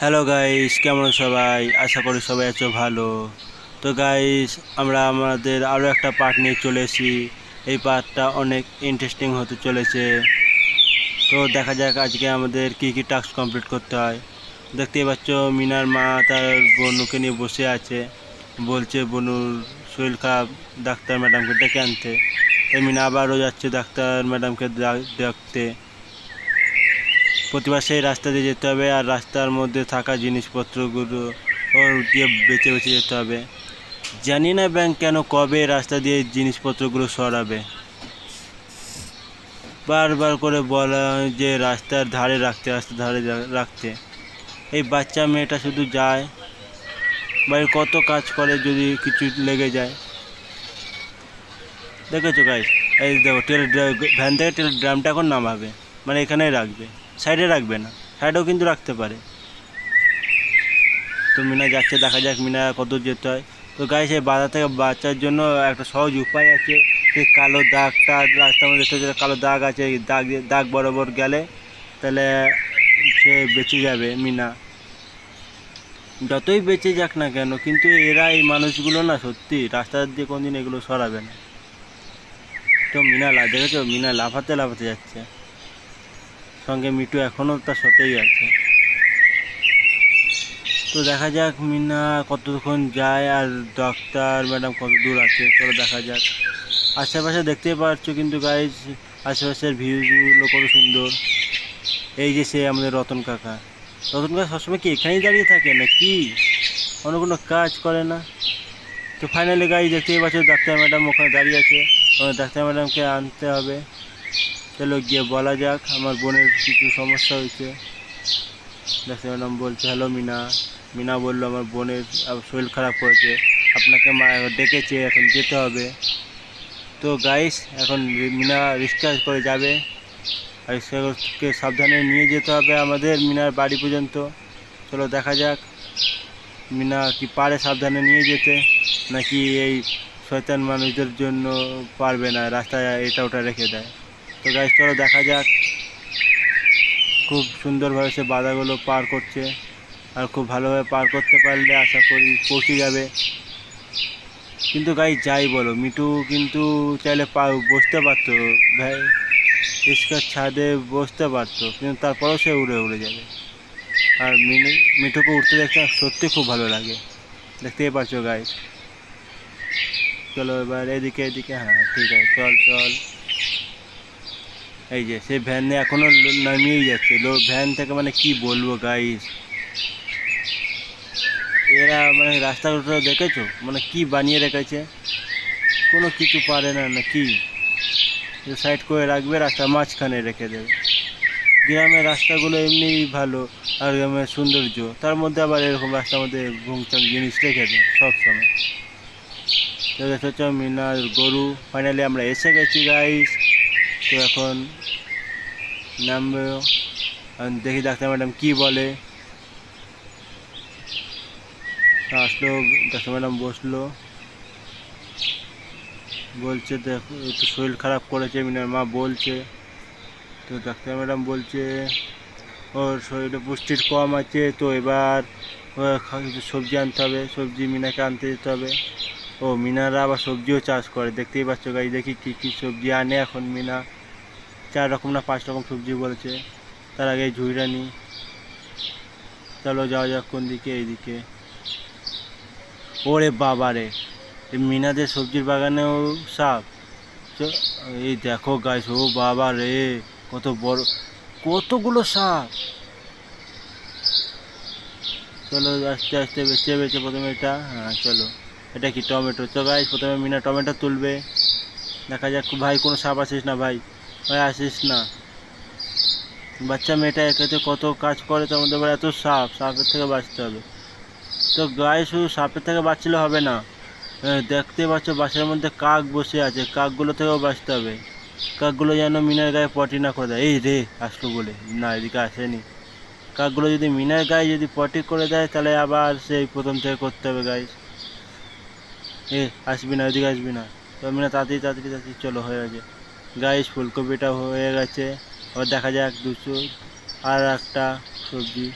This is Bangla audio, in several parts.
হ্যালো গাইস, কেমন সবাই? আশা করি সবাই আছো ভালো। তো গাইস, আমরা আমাদের আরও একটা পার্ট নিয়ে চলে এসেছি। এই পার্টটা অনেক ইন্টারেস্টিং হতে চলেছে। তো দেখা যাক আজকে আমাদের কি কি টাস্ক কমপ্লিট করতে হয়। দেখতেই পাচ্ছ, মিনার মা তার বনুকে নিয়ে বসে আছে, বলছে বনুর শরীর খারাপ, ডাক্তার ম্যাডামকে ডেকে আনতে। তাই মিনা আবারও যাচ্ছে ডাক্তার ম্যাডামকে দেখতে। প্রতিবার সেই রাস্তা দিয়ে যেতে হবে, আর রাস্তার মধ্যে থাকা জিনিসপত্রগুলো দিয়ে বেঁচে বেঁচে যেতে হবে। জানি না ব্যাংক কেন কবে রাস্তা দিয়ে জিনিসপত্রগুলো সরাবে। বারবার করে বলা যে রাস্তার ধারে রাখতে। এই বাচ্চা মেয়েটা শুধু যায়, বাড়ির কত কাজ করে, যদি কিছু লেগে যায়। দেখেছো গাইস, এই দেখো ভ্যান থেকে তেল ড্রামটা এখন নামাবে, মানে এখানেই রাখবে, সাইডে রাখবে না, সাইডেও কিন্তু রাখতে পারে। তো মিনা যাচ্ছে, দেখা যাক মিনা কত যেতে হয়। তো গাইস, এই বাধা থেকে বাঁচার জন্য একটা সহজ উপায় আছে। সেই কালো দাগটা রাস্তার মধ্যে যেটা কালো দাগ আছে, এই দাগ বরাবর গেলে তাহলে সে বেঁচে যাবে মিনা। যতই বেঁচে যাক না কেন, কিন্তু এরা এই মানুষগুলো না সত্যি রাস্তা দিয়ে কোনদিন এগুলো সরাবে না। তো মিনা দেখেছো, মিনা লাফাতে লাফাতে যাচ্ছে, সঙ্গে মিটু এখনও তার সাথেই আছে। তো দেখা যাক মিনা কতক্ষণ যায়, আর ডাক্তার ম্যাডাম কত দূর আছে, চলো দেখা যাক। আশেপাশে দেখতেই পাচ্ছ কিন্তু গাইজ, আশেপাশের ভিউগুলো কত সুন্দর। এই যে সে আমাদের রতন কাকা সবসময় কি এখানেই দাঁড়িয়ে থাকে না কি, অন্য কোনো কাজ করে না? তো ফাইনালি গাইজ দেখতেই পাচ্ছ ডাক্তার ম্যাডাম ওখানে দাঁড়িয়ে আছে। ডাক্তার ম্যাডামকে আনতে হবে। চলো গিয়ে বলা যাক আমার বোনের কিছু সমস্যা হয়েছে। ডাক্তার ম্যাডাম বলছে, হ্যালো মিনা। মিনা বললো, আমার বোনের শরীর খারাপ করেছে, আপনাকে মা ডেকেছে, এখন যেতে হবে। তো গাইস, এখন মিনা রিক্সা করে যাবে, আর রিক্সাকে সাবধানে নিয়ে যেতে হবে আমাদের মিনার বাড়ি পর্যন্ত। চলো দেখা যাক মিনা কি পারে সাবধানে নিয়ে যেতে, নাকি এই শয়তান মানুষদের জন্য পারবে না, রাস্তায় এটা ওটা রেখে দেয়। তো গাইস, চলো দেখা যাক। খুব সুন্দরভাবে সে বাধাগুলো পার করছে, আর খুব ভালোভাবে পার করতে পারলে আশা করি পৌঁছে যাবে। কিন্তু গাইস, যাই বলো, মিঠু কিন্তু চাইলে বসতে পারতো, ভাই রিক্সার ছাদে বসতে পারতো, কিন্তু তারপরেও সে উড়ে উড়ে যাবে। আর মিঠুকে উঠতে দেখতে সত্যি খুব ভালো লাগে, দেখতেই পাচ্ছ গাইস। চলো এবার এদিকে এদিকে, হ্যাঁ ঠিক আছে, চল চল। এই যে সে ভ্যানে এখনো নামিয়েই যাচ্ছে, ভ্যান থেকে, মানে কি বলবো গাইস, এরা মানে রাস্তাঘাট দেখেছো, মানে কি বানিয়ে রেখেছে, কোনো কিছু পারে না, না কি সাইড করে রাখবে, রাস্তার মাঝখানে রেখে দেবে। গ্রামের রাস্তাগুলো এমনিই ভালো, আর গ্রামের সৌন্দর্য, তার মধ্যে আবার এরকম রাস্তার মধ্যে ভুংচাং জিনিস রেখে দেয় সবসময়। তো দেখছো মিনার গরু, ফাইনালি আমরা এসে গেছি গাইস। তো এখন নামবে, দেখি ডাক্তার ম্যাডাম কি বলে। আসলো, ডাক্তার ম্যাডাম বসলো, বলছে দেখো একটু শরীর খারাপ করেছে মিনার মা বলছে। তো ডাক্তার ম্যাডাম বলছে ওর শরীরে পুষ্টির কম আছে, তো এবার কিছু সবজি আনতে হবে, সবজি মিনাকে আনতে যেতে হবে। ও মিনারা আবার সবজিও চাষ করে, দেখতেই পাচ্ছ গাই, দেখি কী কী সবজি আনে এখন মিনা। 4 রকম না 5 রকম সবজি বলেছে। তার আগে ঝুড়িটা নিই, চলো যাওয়া যাক। কোন দিকে? এইদিকে। ওরে বাবা রে, মিনাদের সবজির বাগানেও সাপ। এই দেখো গাইস, ও বাবা রে, কত বড়, কতগুলো সাপ। চলো আস্তে আস্তে বেছে বেছে প্রথমে এটা, হ্যাঁ চলো। এটা কি টমেটো? তো গাইস, প্রথমে মিনা টমেটো তুলবে, দেখা যাক। ভাই কোনো সাপ আসিস না, ভাই ভাই আসিস না। বাচ্চা মেয়েটা একেতে কত কাজ করে, তার মধ্যে আবার এত সাপের থেকে বাঁচতে হবে। তো গায়ে শুধু সাপের থেকে বাঁচলে হবে না, দেখতে পাচ্ছ বাসের মধ্যে কাক বসে আছে, কাকগুলো থেকেও বাঁচতে হবে। কাকগুলো যেন মিনার গায়ে পটি না করে দেয়। এই রে আসলো বলে, না এদিকে আসেনি। কাকগুলো যদি মিনার গায়ে যদি পটি করে দেয়, তাহলে আবার সেই প্রথম থেকে করতে হবে গাইস। আসবি না, ওইদিকে আসবি না। তো মিনা তাড়াতাড়ি তাড়াতাড়ি তাড়াতাড়ি, চলো হয়ে গেছে গাইস, ফুলকপিটা হয়ে গেছে। আবার দেখা যাক আর একটা সবজি,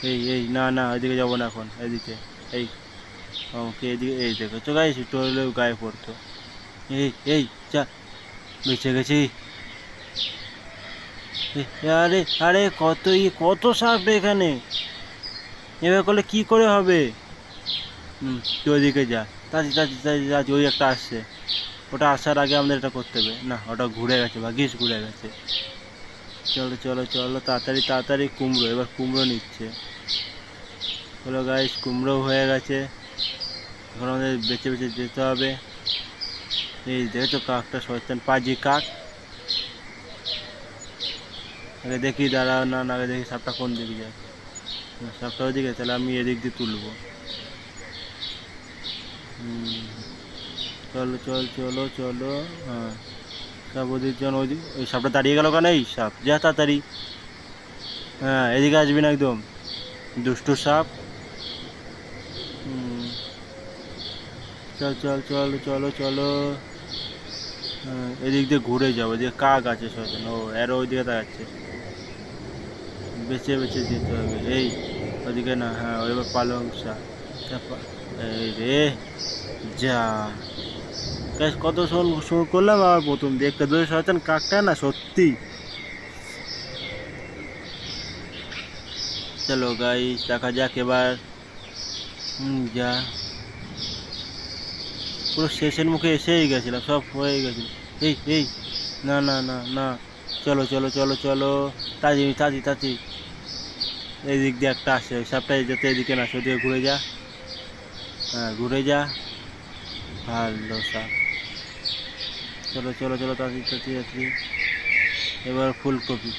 এই না না ওইদিকে যাবো না এখন, এদিকে এই আমাকে এদিকে, এই দেখো তো গাইস একটু হলেও গায়ে পড়তো। এই যা, বেঁচে গেছি। আরে আরে কত সাপ এখানে, এবার করলে কি করে হবে? তুই ওইদিকে যা, তাড়াতাড়ি ওই একটা আসছে, ওটা আসার আগে আমাদের এটা করতে হবে। না ওটা ঘুরে গেছে, ভাগ্যিস ঘুরে গেছে। চলো চলো চলো তাড়াতাড়ি তাড়াতাড়ি, কুমড়ো, এবার কুমড়ো নিচ্ছে। চলো গাইস কুমড়ো হয়ে গেছে, এখন আমাদের বেছে বেছে যেতে হবে। এই দেখো কাকটা শয়তান পাজি কাক। আগে দেখি, দাঁড়াও না আগে দেখি সাপটা কোন দিকে যায়। সাপটা ওইদিকে, তাহলে আমি এদিক দিয়ে তুলবো। চলো চল চলো চলো, হ্যাঁ সাপ ওদিক জন, ওই সাপটা দাঁড়িয়ে গেল কেন? এই সাপ যা তাড়াতাড়ি, হ্যাঁ এদিকে আসবি না একদম, দুষ্টু সাপ। চল চল চল চলো চলো, এদিক দিয়ে ঘুরে যাবো, এদিকে কাক আছে শয়তান, ও এর ওইদিকে তাকাচ্ছে, বেছে বেছে যেতে হবে। এই ওদিকে না, হ্যাঁ এবার পালং শাক। এই রে যা, কত শোন করলাম, আবার প্রথম দেখতে ধরে শয়তান কাকটা না সত্যি। চলো গাইস দেখা যাক এবার। যা, পুরো শেষের মুখে এসেই গেছিলাম, সব হয়ে গেছিল। এই না না না না, চলো চলো চলো চলো, তাড়াতাড়ি এই দিক দিয়ে একটা আসে, ওই সাপটাই যাতে এদিকে না, সেদিকে ঘুরে যা, হ্যাঁ ঘুরে যা, ভালো সাপ। চলো চলো চলো তাড়াতাড়ি, এবার ফুলকপি,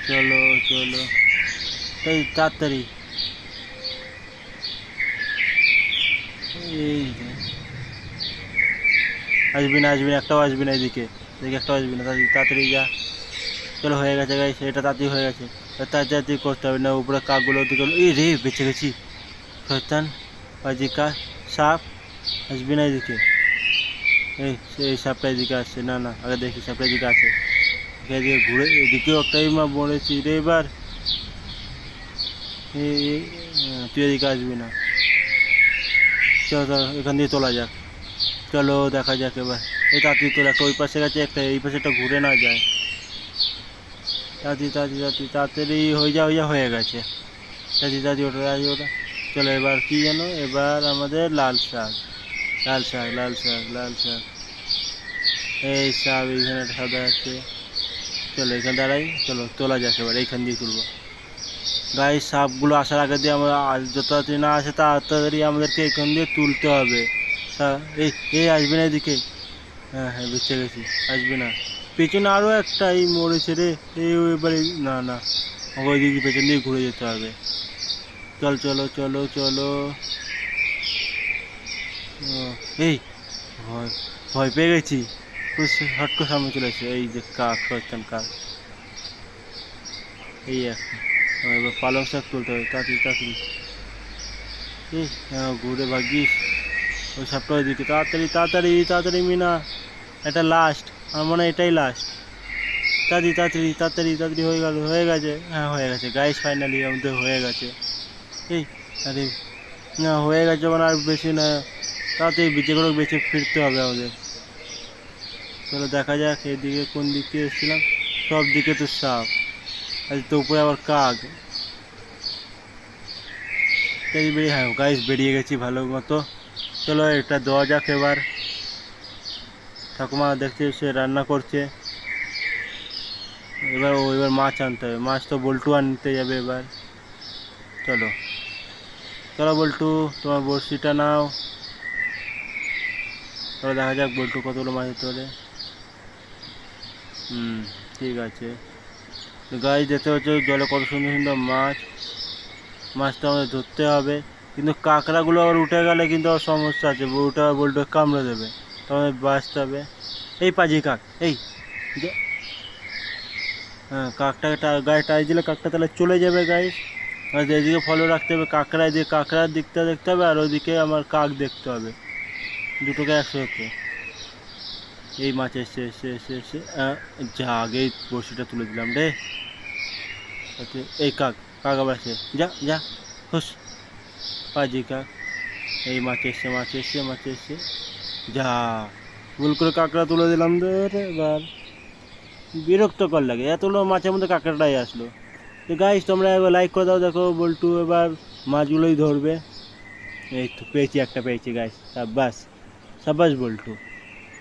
চলো চলো তাড়াতাড়ি। এই আসবি না একটাও আসবি না, এদিকে একটাও আসবি না, তাড়াতাড়ি যা। চলো হয়ে গেছে গাইস, এটা তাড়াতাড়ি হয়ে গেছে, তাড়াতাড়ি করতে হবে না, উপরে কাকগুলো ওদিকে। এই রে বেঁচে গেছি, শয়তান পাজি কাক সাপ, আসবি না এদিকে। এই সাপটা এদিকে আসছে, না না আগে দেখি সাপটা এদিকে আছে, এদিকে ঘুরে, এদিকেও একটাই মা মরেছি রে এবার। তুই এদিকে আসবি না, চলো এখান দিয়ে তোলা যাক, চলো দেখা যাক এবার। এই তাড়াতাড়ি তোলা, একটা ওই পাশে গেছে, একটা এই পাশে, একটা ঘুরে না যায়। তাড়াতাড়ি হয়ে গেছে, তাড়াতাড়ি ওটা। চলো এবার কি জানো, এবার আমাদের লাল শাক। এই শাক এইখানে সাদা আছে, চলো এখানে দাঁড়াই, চলো তোলা যাক এবার, এইখান দিয়ে তুলবো। গায়ে সাপগুলো আসার আগে দিয়ে আমরা, যত তাড়াতাড়ি না আসে তাড়াতাড়ি আমাদেরকে এখান দিয়ে তুলতে হবে। এই আসবে না এদিকে, হ্যাঁ বুঝতে গেছি, আসবে না। পেছনে আরও একটা এই মরেছে রে, এবারে না না, ওই দিকে পেছন দিয়ে ঘুরে যেতে হবে। চলো চলো চলো, এই ভয় পেয়ে গেছি, হট করে সামনে চলে এসে, এই যে কাক, কাক এই একটা। এবার পালং শাক তুলতে হবে, তাড়াতাড়ি ঘুরে ভাগিস, ওই সাপটা ওইদিকে, তাড়াতাড়ি মিনা, এটা লাস্ট, আমার মনে হয় এটাই লাস্ট। তাড়াতাড়ি হয়ে গেছে, হ্যাঁ হয়ে গেছে গাইস, ফাইনালি আমাদের হয়ে গেছে। এই আরে না, হয়ে গেছে মানে আর বেশি না, তাড়াতাড়ি যেগুলো বেঁচে ফিরতে হবে আমাদের। চলো দেখা যাক এদিকে কোন দিক থেকে এসেছিলাম, সব দিকে তো সাপ, আজ তো উপরে আবার কাক। হ্যাঁ গাইস বেরিয়ে গেছি ভালো মতো। চলো এটা দেওয়া যাক এবার, ঠাকুমা দেখতে সে রান্না করছে। এবার মাছ আনতে হবে, মাছ তো বল্টু আনতে যাবে এবার। চলো বল্টু, তোমার বড়শিটা নাও, চলো দেখা যাক বল্টু কতগুলো মাছ ধরতে পারে। ঠিক আছে গাইস, দেখতে হচ্ছে জলে কত সুন্দর সুন্দর মাছটা আমাদের ধরতে হবে, কিন্তু কাঁকড়াগুলো আবার উঠে গেলে কিন্তু আবার সমস্যা আছে, ওটা বল্টু কামড়ে দেবে, তো আমাদের বাঁচতে হবে। এই পাজি কাক, এই হ্যাঁ কাকটাকে গায়ে টাচ দিলে কাকটা তাহলে চলে যাবে গাইস। আর এদিকে ফলো রাখতে হবে, কাঁকড়ার দিকটা দেখতে হবে, আর ওইদিকে আমার কাক দেখতে হবে, দুটোকে একসাথে। এই মাছ এসে যা আগেই বড়শিটা তুলে দিলাম রে। এই কাক, কাক আবার আসে, যা যা হুস, পাজি কাক। এই মাছ এসছে, মাছ এসছে, মাছ এসছে, যা ভুল করে কাঁকড়া তুলে দিলাম। ধরে এবার বিরক্তকর লাগে, এতগুলো মাছের মধ্যে কাঁকড়াটাই আসলো। তো গাইস তোমরা এবার লাইক করে দাও, দেখো বল্টু এবার মাছগুলোই ধরবে। এই তো পেয়েছি, একটা পেয়েছি গাইস, সাব্বাস সাব্বাস বল্টু।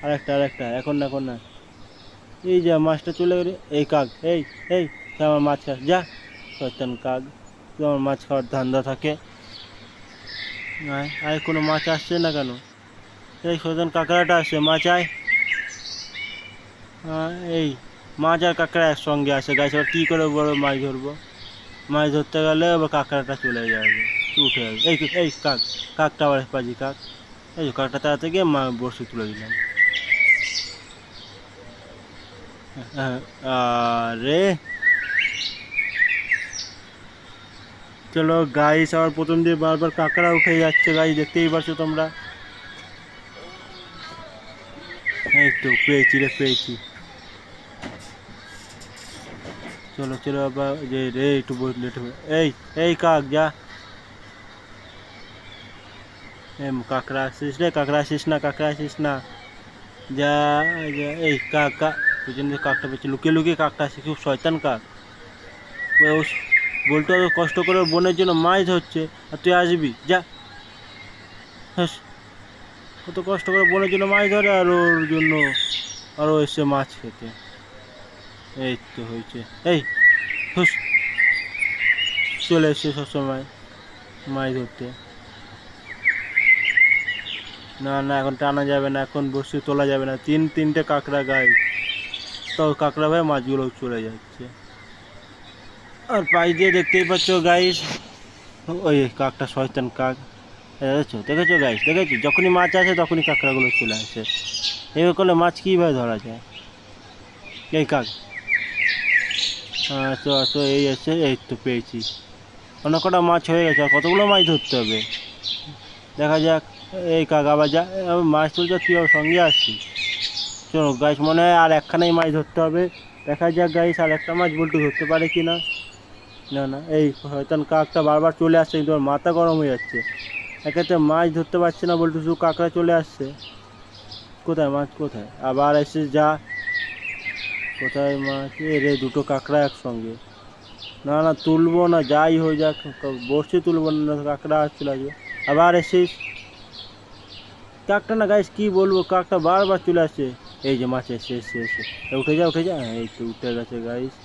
আরেকটা আরেকটা, এখন না এখন না। এই যা মাছটা চলে গেলে, এই কাক, এই এই তুই আমার মাছ খাস, যা শয়তান কাক, তুই আমার মাছ খাওয়ার ধান্দা থাকে। আয় কোনো মাছ আসছে না কেন? এই শয়তান কাঁকড়াটা আসছে, মাছ আয়। এই মাছ আর কাঁকড়া একসঙ্গে আসে গাছ, এবার কী করে বড় মাছ ধরবো? মাছ ধরতে গেলে আবার কাঁকড়াটা চলে যাবে, উঠে যাবে। এই কাক, কাকটা আবার পাজি কাক। এই কাকটা তাড়াতে গিয়ে বড়শি তুলে দিলাম। আরে চলো গাইস, আবার প্রথম দিয়ে বারবার কাঁকড়া উঠে যাচ্ছে গাইস, দেখতেই পাচ্ছ তোমরা। এই তো পেয়েছি রে, পেয়েছি। চলো চলো আবার যে রে, একটু লেট হবে। এই কাক যা, কাঁকড়া আসিস রে, কাঁকড়া আসিস না, কাঁকড়া আসিস না, যা যা। এই কাক, পিছন দিয়ে কাকটা পেয়েছে, লুকিয়ে লুকিয়ে কাকটা আসে, খুব শয়তান কাক। বলতো কষ্ট করে বোনের জন্য মাছ ধরছে, আর তুই আসবি, যা। হ্যাঁ, কত কষ্ট করে বোনের জন্য মাছ ধরে, আর ওর জন্য আরও এসছে মাছ খেতে। এই তো হয়েছে, এই হুস, চলে এসছে সবসময় মাছ ধরতে। না না, এখন টানা যাবে না, এখন বসে তোলা যাবে না, তিনটে কাঁকড়া গায়ে, তো কাঁকড়া ভাই মাছগুলো চলে যাচ্ছে। আর পাশ দিয়ে দেখতেই পাচ্ছ গাইস, ওই কাকটা শয়তান কাক, দেখেছো দেখেছো গাইস, দেখেছো যখনই মাছ আসে তখনই কাঁকড়াগুলো চলে আসে। এভাবে করলে মাছ কীভাবে ধরা যায়? এই কাক, আচ্ছা আচ্ছা, এই এসে, এই তো পেয়েছি। অনেক কটা মাছ হয়ে গেছে, আর কতগুলো মাছ ধরতে হবে দেখা যাক। এই কাক আবার যা, মাছ তুলতে তুই আবার সঙ্গে আসছিস। চলো গাইস, মনে হয় আর একখানেই মাছ ধরতে হবে, দেখা যাক গাইস আর একটা মাছ বল্টু ধরতে পারে কি না। না না, এই শয়তান কাকটা বারবার চলে আসছে, কিন্তু ওর মাথা গরম হয়ে যাচ্ছে। একেতে মাছ ধরতে পারছে না বল্টু, শুধু কাঁকড়া চলে আসছে। কোথায় মাছ, কোথায় আবার এসে, যা কোথায় মাছ? এ রে, দুটো কাঁকড়া একসঙ্গে। না না, তুলবো না, যাই হয়ে যাক, বসে তুলবো না, কাঁকড়া চলে আসবে। আবার এসিস, কাকটা না গাইস, কি বলবো, কাকটা বারবার চলে আসছে। এই যে মাছ এসে এসে এসে, উঠে যা উঠে যা, এই তো উঠে গেছে গাইস।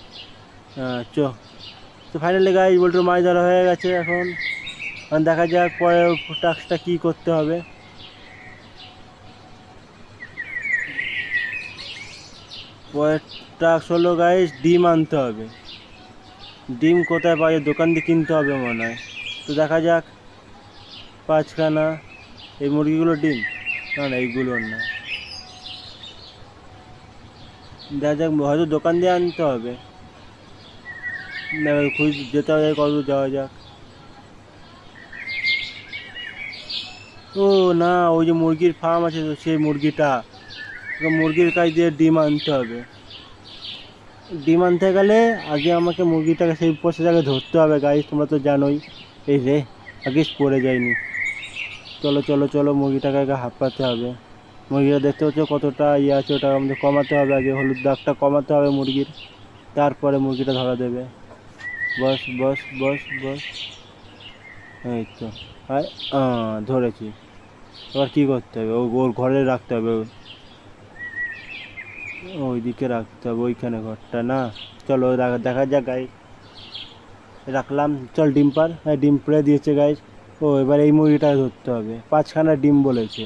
তো ফাইনালি গাইস বল্টুর মাছ ধরা হয়ে গেছে। এখন দেখা যাক পরের টাস্কটা কী করতে হবে। পরের টাস্ক হলো গাইস, ডিম আনতে হবে। ডিম কোথায় পাওয়া যায়? দোকান দিয়ে কিনতে হবে মনে হয়। তো দেখা যাক, 5খানা এই মুরগিগুলোর ডিম, না না এইগুলোর না, দেখা যাক, হয়তো দোকান দিয়ে আনতে হবে। খুঁজ যেতে হবে, কত যাওয়া যাক। ও না, ওই যে মুরগির ফার্ম আছে, তো সেই মুরগিটা, মুরগির কাছ দিয়ে ডিম আনতে হবে। ডিম আনতে গেলে আগে আমাকে মুরগিটাকে সেই পাশে জায়গায় ধরতে হবে গাইস, তোমরা তো জানোই। এই রে, আগে পড়ে যায়নি। চলো চলো চলো, মুরগিটাকে আগে হাঁপাতে হবে। মুরগিটা দেখতে হচ্ছে কতটা ইয়ে আছে, ওটা আমাদের কমাতে হবে আগে, হলুদ দাগটা কমাতে হবে মুরগির, তারপরে মুরগিটা ধরা দেবে। বস বস বস বস, এই তো ধরেছি। এবার কী করতে হবে? ওর ঘরে রাখতে হবে, ওইদিকে রাখতে হবে, ওইখানে ঘরটা না। চলো দেখা যাক গাই, রাখলাম। চল ডিম পার, হ্যাঁ ডিম পেড়ে দিয়েছে গাইস। ও এবার এই মুরগিটা ধরতে হবে, 5খানা ডিম বলেছে।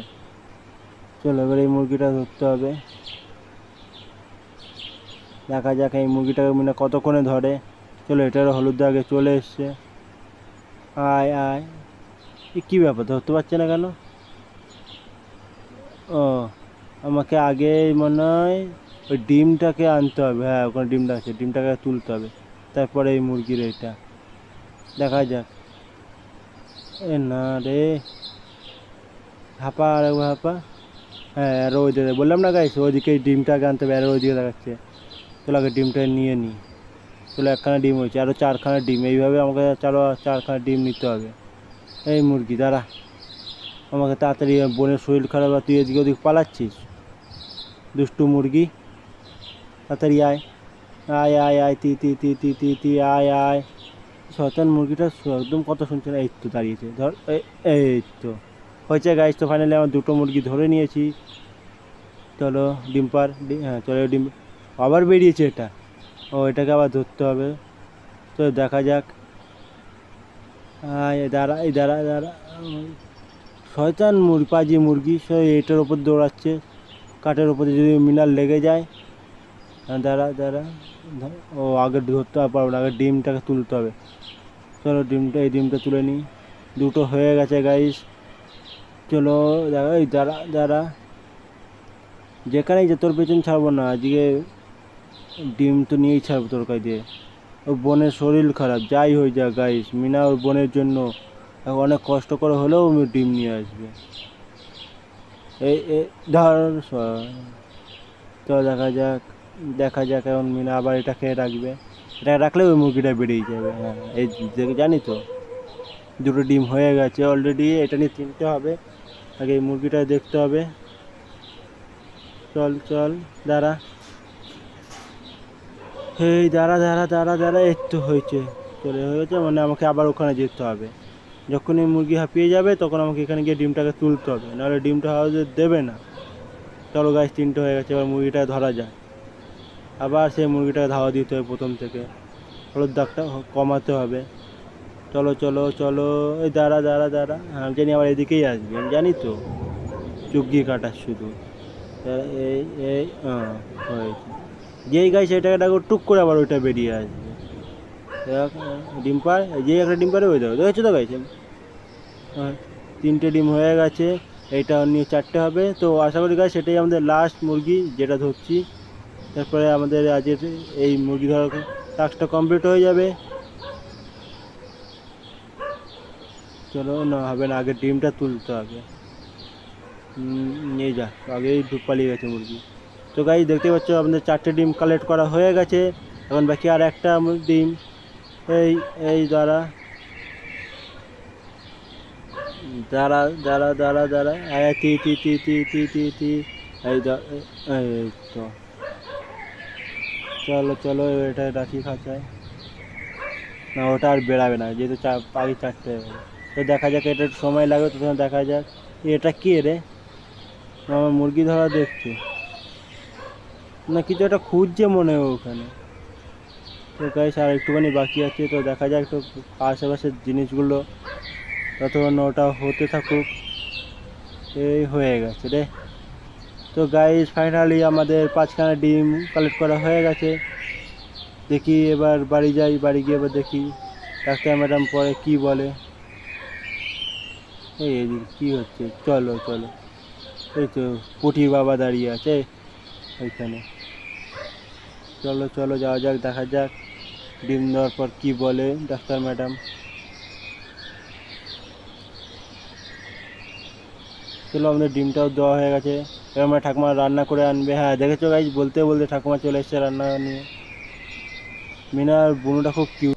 চলো এবার এই মুরগিটা ধরতে হবে, দেখা যাক এই মুরগিটাকে মানে কতক্ষণে ধরে। চলো, এটারও হলুদ আগে চলে এসছে। আয় আয়, এ কী ব্যাপার, ধরতে পারছে না কেন? ও, আমাকে আগে মনে হয় ওই ডিমটাকে আনতে হবে, হ্যাঁ ওখানে ডিমটা আছে, ডিমটাকে তুলতে হবে, তারপরে এই মুরগির এটা দেখা যাক। এ না রে, হাঁপা, আর হাঁপা, হ্যাঁ আরও ওই দিকে বললাম না গাইস, ওইদিকে ডিমটাকে আনতে হবে, আরও ওইদিকে দেখাচ্ছে। চলো আগে ডিমটা নিয়ে নিই। চলো একখানা ডিম হয়েছে, আরও 4খানা ডিম, এইভাবে আমাকে চলো 4খানা ডিম নিতে হবে। এই মুরগি দাঁড়া, আমাকে তাড়াতাড়ি, বোনের শরীর খারাপ আর তুই এদিকে ওদিকে পালাচ্ছিস, দুষ্টু মুরগি, তাড়াতাড়ি আয়, আয় আয় আয়, তি তি তি তি তি তি, আয় আয়। শয়তান মুরগিটা একদম কথা শুনছে না, এই তো দাঁড়িয়েছে, ধর, এই তো হয়েছে গাইস। তো ফাইনালি আমার 2টো মুরগি ধরে নিয়েছি। চলো ডিম পার, হ্যাঁ চলো ডিম, আবার বেরিয়েছে এটা, ও এটাকে আবার ধরতে হবে। তো দেখা যাক, এই দাঁড়া, এই দাঁড়া দাঁড়া, শয়তান মুরগি, পাজি মুরগি, সে এটার ওপর দৌড়াচ্ছে, কাঠের ওপরে যদি মিনার লেগে যায়। দাঁড়া দাঁড়া, ও আগে ধরতে পারবো না, আগে ডিমটাকে তুলতে হবে। চলো ডিমটা, এই ডিমটা তুলে নিই, 2টো হয়ে গেছে গাইস। চলো দেখা, এই দাঁড়া দাঁড়া, যেখানেই যে তোর পেছন ছাড়বো না আজকে, ডিম তো নিয়েই ছাড়বো তোর কাছ দিয়ে। ওর বোনের শরীর খারাপ, যাই হয়ে যাক গাইস, মিনা ওর বোনের জন্য অনেক কষ্ট করে হলেও ডিম নিয়ে আসবে। এই ধর, চলো দেখা যাক, দেখা যাক এখন মিনা আবার এটা খেয়ে রাখবে, এটা রাখলে ওই মুরগিটা বেরিয়ে যাবে। হ্যাঁ এই জানি তো, 2টো ডিম হয়ে গেছে অলরেডি, এটা নিয়ে 3টে হবে, আগে এই মুরগিটা দেখতে হবে। চল চল দাঁড়া, এই দাঁড়া দাঁড়া দাঁড়া দাঁড়া, এই তো হয়েছে, চলে হয়েছে, মানে আমাকে আবার ওখানে যেতে হবে। যখন এই মুরগি হাঁপিয়ে যাবে তখন আমাকে এখানে গিয়ে ডিমটাকে তুলতে হবে, নাহলে ডিমটা হাওয়াতে দেবে না। চলো গাছ 3টে হয়ে গেছে, এবার মুরগিটা ধরা যায়, আবার সেই মুরগিটাকে ধাওয়া দিতে হবে প্রথম থেকে, হলুদ দাগটা কমাতে হবে। চলো চলো চলো, এই দাঁড়া দাঁড়া দাঁড়া, আমি জানি আবার এদিকেই আসবে, আমি জানি তো, চুগি কাটার শুধু। এই এই হয়েছে, যেই গাছ সেটাকে ডাকো টুক করে আবার ওইটা বেরিয়ে আসবে। ডিম পার, যেই একটা ডিম পারে ওই দেখো, দেখেছো তো গাছ, 3টে ডিম হয়ে গেছে, এইটা নিয়ে 4টে হবে। তো আশা করি গাছ সেটাই আমাদের লাস্ট মুরগি যেটা ধরছি, তারপরে আমাদের আজকের এই মুরগি ধরার টাস্কটা কমপ্লিট হয়ে যাবে। চলো না হবে না, আগে ডিমটা তুলতে হবে, নিয়ে যা, আগেই পালিয়ে গেছে মুরগি। তো গাইস দেখতে পাচ্ছ আমাদের 4টে ডিম কালেক্ট করা হয়ে গেছে, এখন বাকি আর একটা ডিম। এই এই দাঁড়া দাঁড়া দাঁড়া দাঁড়া দাঁড়া, তি তি তি তি তি তি তি, এই এই তো, চলো চলো এটা রাখি খাঁচায়, না ওটা আর বেড়াবে না যেহেতু পাখি 4টে। তো দেখা যাক, এটা একটু সময় লাগবে, তো দেখা যাক। এটা কে রে, আমার মুরগি ধরা দেখছে না, কিছু একটা খুঁজছে মনে হয় ওখানে। তো গাইস আর একটুখানি বাকি আছে, তো দেখা যাক তো আশেপাশের জিনিসগুলো, ততক্ষণ ওটা হতে থাকুক। এই হয়ে গেছে রে। তো গাইস ফাইনালি আমাদের 5খানা ডিম কালেক্ট করা হয়ে গেছে। দেখি এবার বাড়ি যাই, বাড়ি গিয়ে এবার দেখি ডাক্তার ম্যাডাম পরে কি বলে। এই এদিকে কী হচ্ছে, চলো চলো, এই তো পুটির বাবা দাঁড়িয়ে আছে ওইখানে, চলো চলো যাওয়া যাক, দেখা যাক ডিম দেওয়ার পর কী বলে ডাক্তার ম্যাডাম। চলো আমাদের ডিমটাও দেওয়া হয়ে গেছে, এবার আমরা ঠাকুমা রান্না করে আনবে। হ্যাঁ দেখেছো গাইজ, বলতে বলতে ঠাকুমা চলে এসছে রান্না নিয়ে। মিনার বুনুটা খুব কিউট।